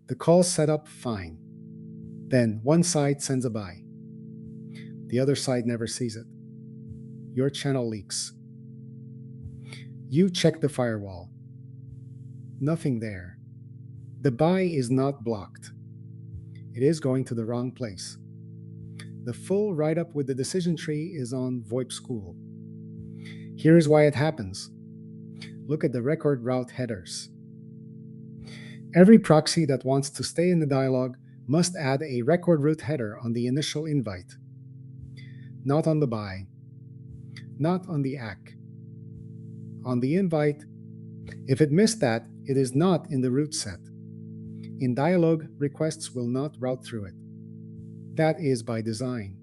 The call's set up fine. Then one side sends a buy. The other side never sees it. Your channel leaks. You check the firewall. Nothing there. The buy is not blocked. It is going to the wrong place. The full write-up with the decision tree is on VoIP School. Here's why it happens. Look at the record route headers. Every proxy that wants to stay in the dialog must add a record route header on the initial invite. Not on the buy. Not on the ACK. On the invite, if it missed that, it is not in the route set. In dialog, requests will not route through it. That is by design.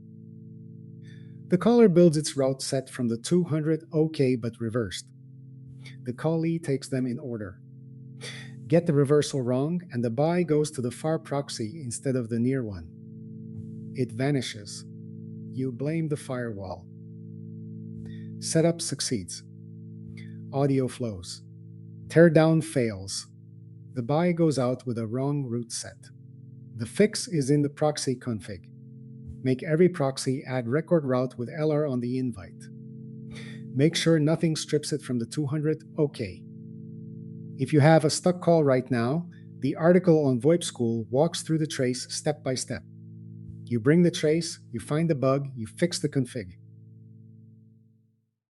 The caller builds its route set from the 200 OK but reversed. The callee takes them in order. Get the reversal wrong, and the buy goes to the far proxy instead of the near one. It vanishes. You blame the firewall. Setup succeeds. Audio flows. Teardown fails. The buy goes out with a wrong route set. The fix is in the proxy config. Make every proxy add record route with LR on the invite. Make sure nothing strips it from the 200 OK. If you have a stuck call right now, the article on VoIP School walks through the trace step by step. You bring the trace, you find the bug, you fix the config.